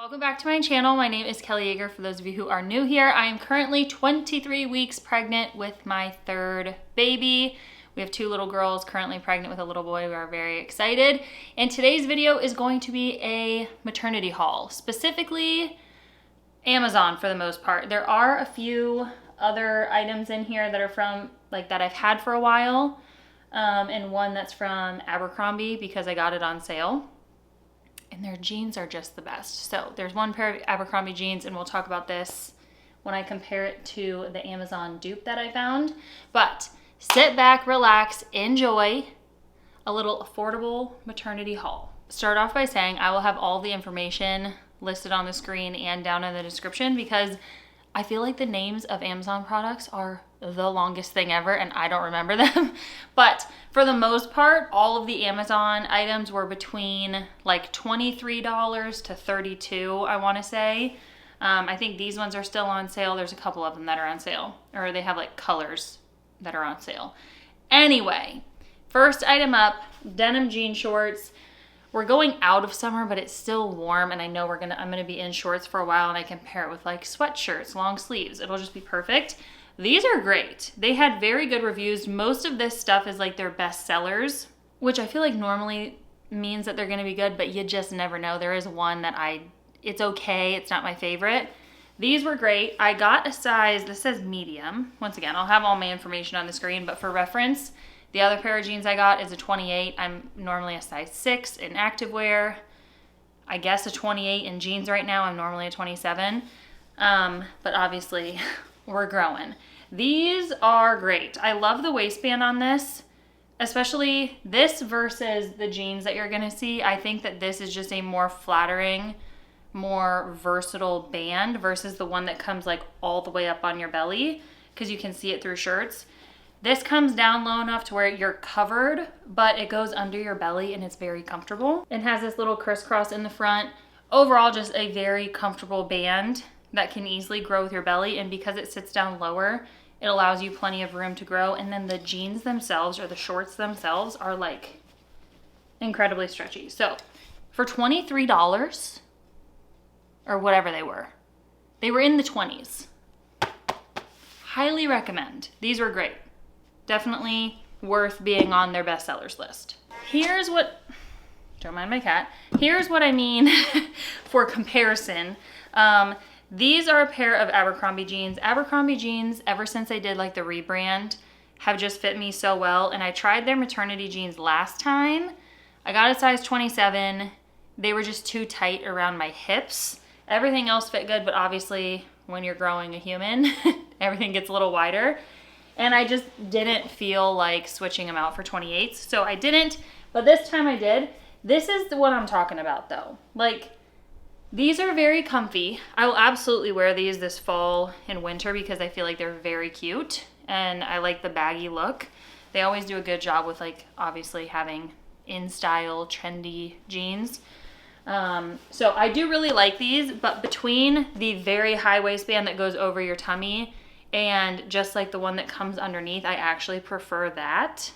Welcome back to my channel. My name is Kelly Yager. For those of you who are new here, I am currently 23 weeks pregnant with my third baby. We have two little girls, currently pregnant with a little boy. We are very excited. And today's video is going to be a maternity haul, specifically Amazon for the most part. There are a few other items in here that are from, that I've had for a while, and one that's from Abercrombie because I got it on sale. And their jeans are just the best. So there's one pair of Abercrombie jeans, and we'll talk about this when I compare it to the Amazon dupe that I found. But sit back, relax, enjoy a little affordable maternity haul. Start off by saying I will have all the information listed on the screen and down in the description because I feel like the names of Amazon products are the longest thing ever and I don't remember them. But for the most part, all of the Amazon items were between like $23 to $32, I want to say. I think these ones are still on sale. There's a couple of them that are on sale, or they have like colors that are on sale. Anyway, first item up, denim jean shorts. We're going out of summer, but it's still warm, and I know I'm gonna be in shorts for a while, and I can pair it with like sweatshirts, long sleeves. It'll just be perfect. These are great. They had very good reviews. Most of this stuff is like their best sellers, which I feel like normally means that they're gonna be good, but you just never know. There is one that it's okay, it's not my favorite. These were great. I got a size, this says medium. Once again, I'll have all my information on the screen, but for reference, the other pair of jeans I got is a 28. I'm normally a size 6 in activewear. I guess a 28 in jeans right now. I'm normally a 27. But obviously, we're growing. These are great. I love the waistband on this, especially this versus the jeans that you're gonna see. I think that this is just a more flattering, more versatile band versus the one that comes like all the way up on your belly because you can see it through shirts. This comes down low enough to where you're covered, but it goes under your belly and it's very comfortable. It has this little crisscross in the front. Overall, just a very comfortable band that can easily grow with your belly. And because it sits down lower, it allows you plenty of room to grow. And then the jeans themselves, or the shorts themselves, are like incredibly stretchy. So for $23, or whatever they were in the 20s. Highly recommend. These were great. Definitely worth being on their bestsellers list. Here's what, don't mind my cat. Here's what I mean for comparison. These are a pair of Abercrombie jeans. Abercrombie jeans, ever since they did like the rebrand, have just fit me so well. And I tried their maternity jeans last time. I got a size 27. They were just too tight around my hips. Everything else fit good, but obviously when you're growing a human, everything gets a little wider. And I just didn't feel like switching them out for 28s. So I didn't, but this time I did. This is what I'm talking about though. Like, these are very comfy. I will absolutely wear these this fall and winter because I feel like they're very cute and I like the baggy look. They always do a good job with like, obviously having in style, trendy jeans. So I do really like these, but between the very high waistband that goes over your tummy and just like the one that comes underneath, I actually prefer that.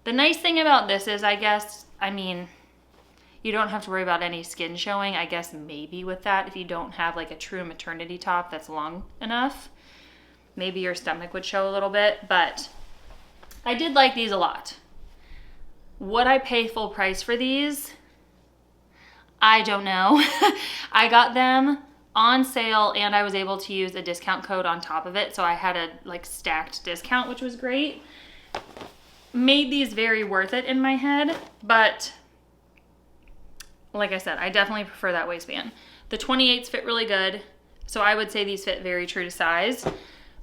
The nice thing about this is, you don't have to worry about any skin showing. I guess maybe with that, if you don't have like a true maternity top that's long enough, maybe your stomach would show a little bit, but I did like these a lot. Would I pay full price for these? I don't know. I got them on sale and I was able to use a discount code on top of it. So I had a like stacked discount, which was great. Made these very worth it in my head, but like I said, I definitely prefer that waistband. The 28s fit really good. So I would say these fit very true to size.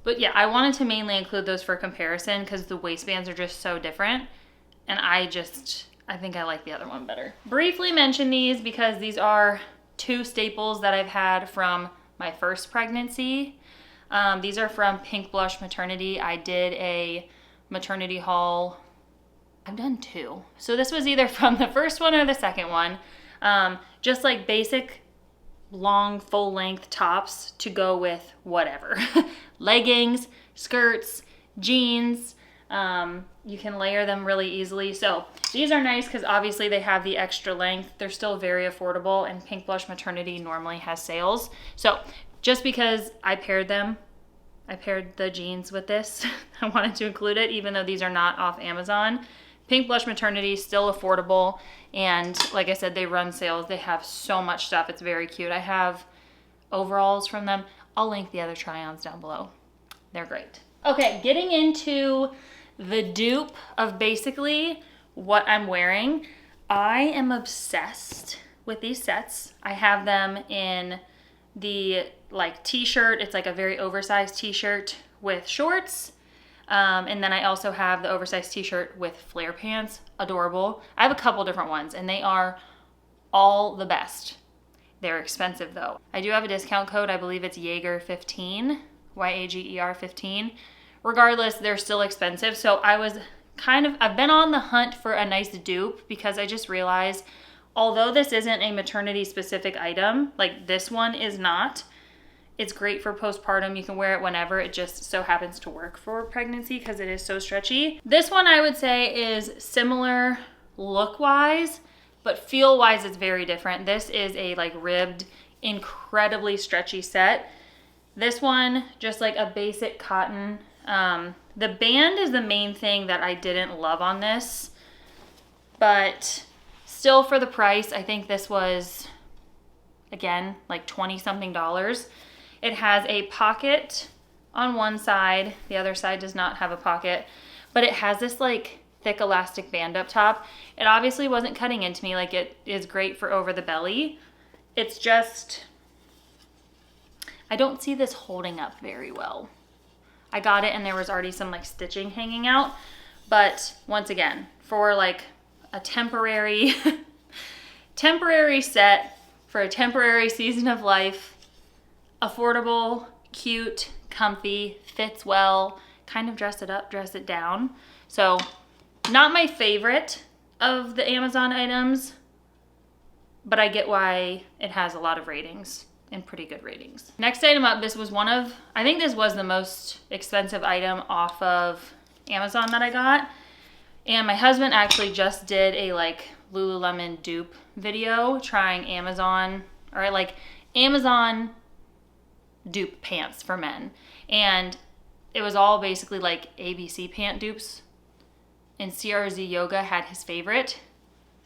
But yeah, I wanted to mainly include those for comparison because the waistbands are just so different. And I think I like the other one better. Briefly mention these because these are two staples that I've had from my first pregnancy. These are from Pink Blush Maternity. I did a maternity haul. I've done two. So this was either from the first one or the second one. Just like basic long full length tops to go with whatever. Leggings, skirts, jeans, you can layer them really easily. So these are nice because obviously they have the extra length. They're still very affordable, and Pink Blush Maternity normally has sales. So just because I paired the jeans with this, I wanted to include it even though these are not off Amazon. Pink Blush Maternity is still affordable, and like I said, they run sales. They have so much stuff. It's very cute. I have overalls from them. I'll link the other try-ons down below. They're great. Okay, getting into the dupe of basically what I'm wearing. I am obsessed with these sets. I have them in the like t-shirt. It's like a very oversized t-shirt with shorts. And then I also have the oversized t-shirt with flare pants. Adorable. I have a couple different ones and they are all the best. They're expensive though. I do have a discount code. I believe it's Yager 15, Y-A-G-E-R 15. Regardless, they're still expensive. So I've been on the hunt for a nice dupe because I just realized, although this isn't a maternity specific item, like this one is not, it's great for postpartum. You can wear it whenever. It just so happens to work for pregnancy because it is so stretchy. This one I would say is similar look-wise, but feel-wise it's very different. This is a like ribbed, incredibly stretchy set. This one, just like a basic cotton. The band is the main thing that I didn't love on this, but still for the price, I think this was, again, like 20 something dollars. It has a pocket on one side. The other side does not have a pocket, but it has this like thick elastic band up top. It obviously wasn't cutting into me. Like, it is great for over the belly. It's just, I don't see this holding up very well. I got it and there was already some like stitching hanging out, but once again, for like a temporary set for a temporary season of life, affordable, cute, comfy, fits well, kind of dress it up, dress it down. So not my favorite of the Amazon items, but I get why it has a lot of ratings and pretty good ratings. Next item up, this was I think this was the most expensive item off of Amazon that I got. And my husband actually just did a like Lululemon dupe video trying Amazon dupe pants for men. And it was all basically like ABC pant dupes. And CRZ Yoga had his favorite.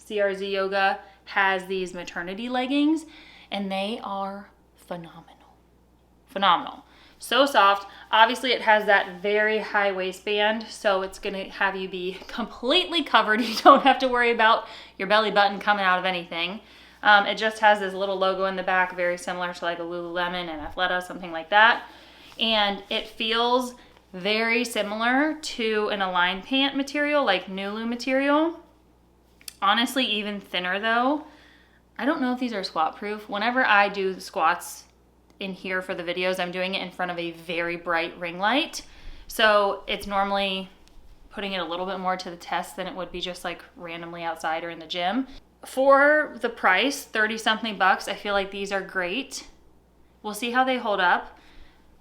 CRZ Yoga has these maternity leggings and they are phenomenal. So soft. Obviously it has that very high waistband, so it's gonna have you be completely covered. You don't have to worry about your belly button coming out of anything. It just has this little logo in the back, very similar to like a Lululemon and Athleta, something like that. And it feels very similar to an Align pant material, like Nulu material. Honestly, even thinner though. I don't know if these are squat proof. Whenever I do the squats in here for the videos, I'm doing it in front of a very bright ring light. So it's normally putting it a little bit more to the test than it would be just like randomly outside or in the gym. For the price, 30 something bucks, I feel like these are great. We'll see how they hold up,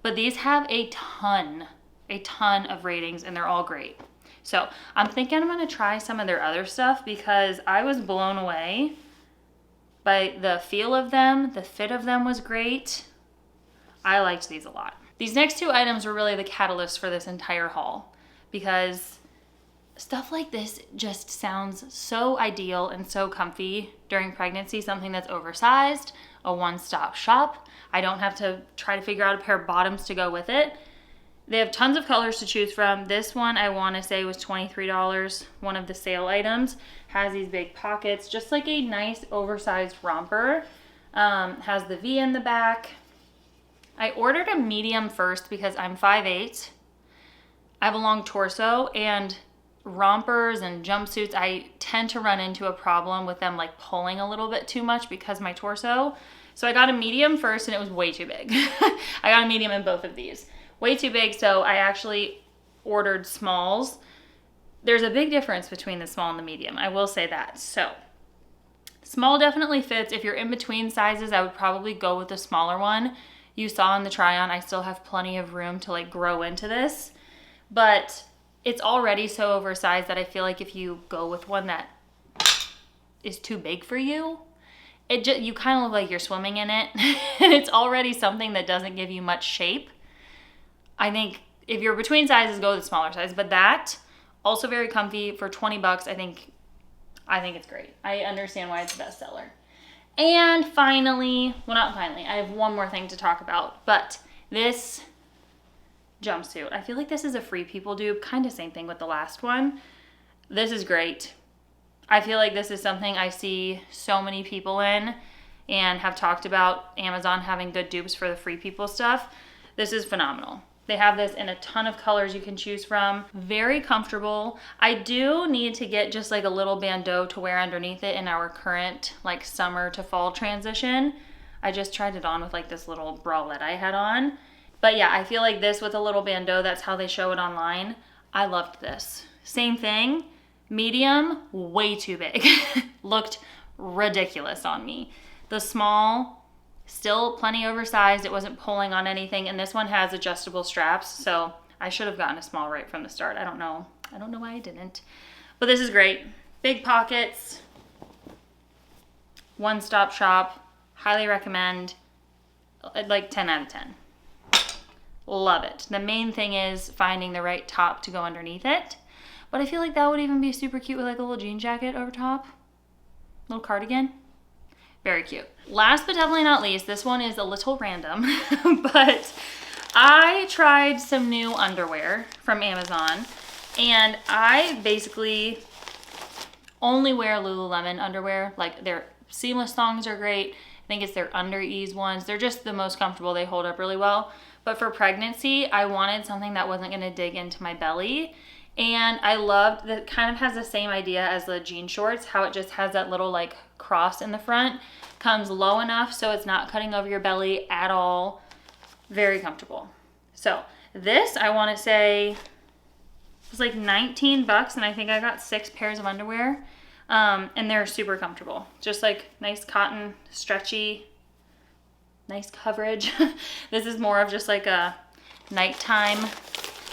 but these have a ton of ratings and they're all great. So I'm thinking I'm gonna try some of their other stuff because I was blown away by the feel of them. The fit of them was great. I liked these a lot. These next two items were really the catalyst for this entire haul because stuff like this just sounds so ideal and so comfy during pregnancy, something that's oversized, a one-stop shop. I don't have to try to figure out a pair of bottoms to go with it. They have tons of colors to choose from. This one I want to say was $23. One of the sale items has these big pockets, just like a nice oversized romper. Has the V in the back. I ordered a medium first because I'm 5'8". I have a long torso, and rompers and jumpsuits, I tend to run into a problem with them like pulling a little bit too much because of my torso. So I got a medium first and it was way too big. I got a medium in both of these. Way too big, so I actually ordered smalls. There's a big difference between the small and the medium, I will say that. So small definitely fits. If you're in between sizes, I would probably go with the smaller one. You saw in the try on, I still have plenty of room to like grow into this, but it's already so oversized that I feel like if you go with one that is too big for you, you kind of look like you're swimming in it. And it's already something that doesn't give you much shape. I think if you're between sizes, go with the smaller size. But that, also very comfy for 20 bucks. I think it's great. I understand why it's a bestseller. And finally, well, not finally, I have one more thing to talk about, but this jumpsuit. I feel like this is a Free People dupe, kind of same thing with the last one. This is great. I feel like this is something I see so many people in and have talked about Amazon having good dupes for the Free People stuff. This is phenomenal. They have this in a ton of colors you can choose from. Very comfortable. I do need to get just like a little bandeau to wear underneath it in our current like summer to fall transition. I just tried it on with like this little bralette I had on. But yeah, I feel like this with a little bandeau, that's how they show it online. I loved this. Same thing, medium, way too big. Looked ridiculous on me. The small, still plenty oversized. It wasn't pulling on anything. And this one has adjustable straps. So I should have gotten a small right from the start. I don't know why I didn't. But this is great. Big pockets. One-stop shop. Highly recommend. Like 10 out of 10. Love it. The main thing is finding the right top to go underneath it. But I feel like that would even be super cute with like a little jean jacket over top. Little cardigan. Very cute. Last but definitely not least, this one is a little random, but I tried some new underwear from Amazon, and I basically only wear Lululemon underwear. Like their seamless thongs are great. I think it's their under ease ones. They're just the most comfortable. They hold up really well. But for pregnancy, I wanted something that wasn't gonna dig into my belly. And I loved that. It kind of has the same idea as the jean shorts, how it just has that little like cross in the front, comes low enough so it's not cutting over your belly at all. Very comfortable. So this, I want to say, was like 19 bucks, and I think I got 6 pairs of underwear, and they're super comfortable. Just like nice cotton, stretchy, nice coverage. This is more of just like a nighttime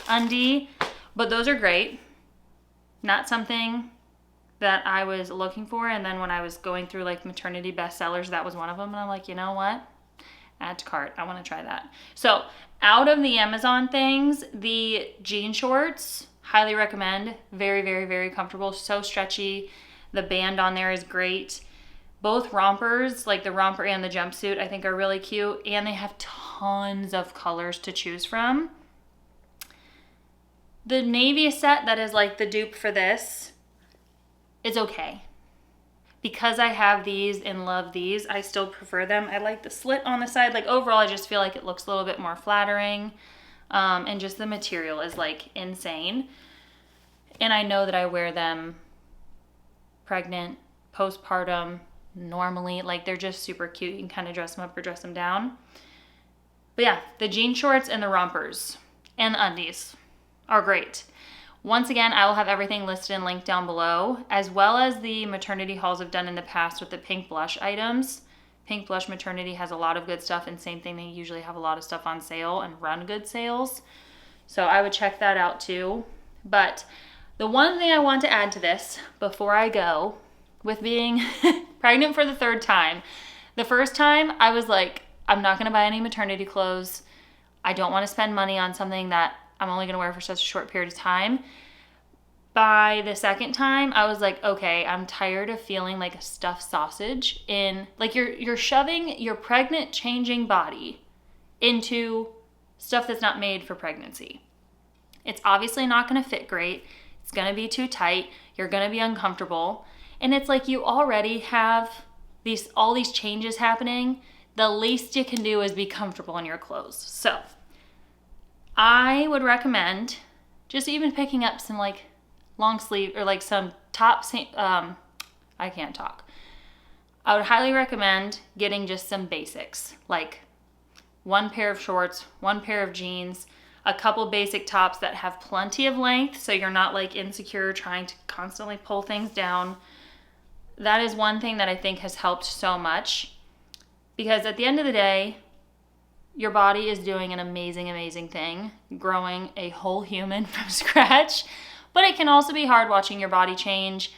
undie. But those are great. Not something that I was looking for. And then when I was going through like maternity bestsellers, that was one of them. And I'm like, you know what? Add to cart. I want to try that. So out of the Amazon things, the jean shorts, highly recommend. Very, very, very comfortable. So stretchy. The band on there is great. Both rompers, like the romper and the jumpsuit, I think are really cute. And they have tons of colors to choose from. The navy set that is like the dupe for this is okay. Because I have these and love these, I still prefer them. I like the slit on the side. Like overall, I just feel like it looks a little bit more flattering. And just the material is like insane. And I know that I wear them pregnant, postpartum, normally. Like they're just super cute. You can kind of dress them up or dress them down. But yeah, the jean shorts and the rompers and the undies are great. Once again, I will have everything listed and linked down below, as well as the maternity hauls I've done in the past with the pink blush items. Pink Blush Maternity has a lot of good stuff, and same thing, they usually have a lot of stuff on sale and run good sales. So I would check that out too. But the one thing I want to add to this before I go, with being pregnant for the 3rd time, the first time I was like, I'm not gonna buy any maternity clothes. I don't wanna spend money on something that I'm only gonna wear for such a short period of time. By the 2nd time, I was like, okay, I'm tired of feeling like a stuffed sausage in, like you're shoving your pregnant changing body into stuff that's not made for pregnancy. It's obviously not gonna fit great. It's gonna be too tight. You're gonna be uncomfortable. And it's like you already have all these changes happening. The least you can do is be comfortable in your clothes. So I would recommend just even picking up some like long sleeve or like some top, I can't talk. I would highly recommend getting just some basics, like 1 pair of shorts, 1 pair of jeans, a couple basic tops that have plenty of length so you're not like insecure trying to constantly pull things down. That is one thing that I think has helped so much, because at the end of the day, your body is doing an amazing, amazing thing, growing a whole human from scratch. But it can also be hard watching your body change,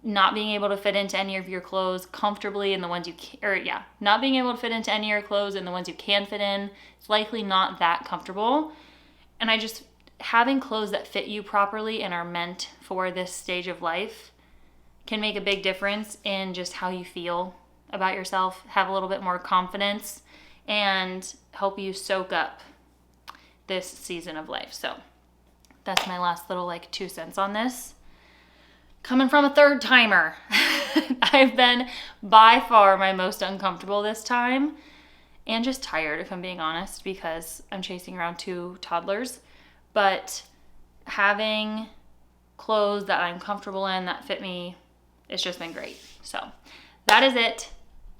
not being able to fit into any of your clothes comfortably in the ones you can, or yeah, not being able to fit into any of your clothes in the ones you can fit in. It's likely not that comfortable. And having clothes that fit you properly and are meant for this stage of life can make a big difference in just how you feel about yourself, have a little bit more confidence, and help you soak up this season of life. So that's my last little 2 cents on this. Coming from a third timer, I've been by far my most uncomfortable this time, and just tired, if I'm being honest, because I'm chasing around 2 toddlers. But having clothes that I'm comfortable in, that fit me, it's just been great. So that is it.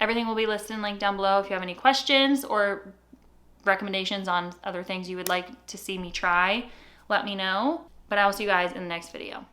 Everything will be listed and linked down below. If you have any questions or recommendations on other things you would like to see me try, let me know. But I will see you guys in the next video.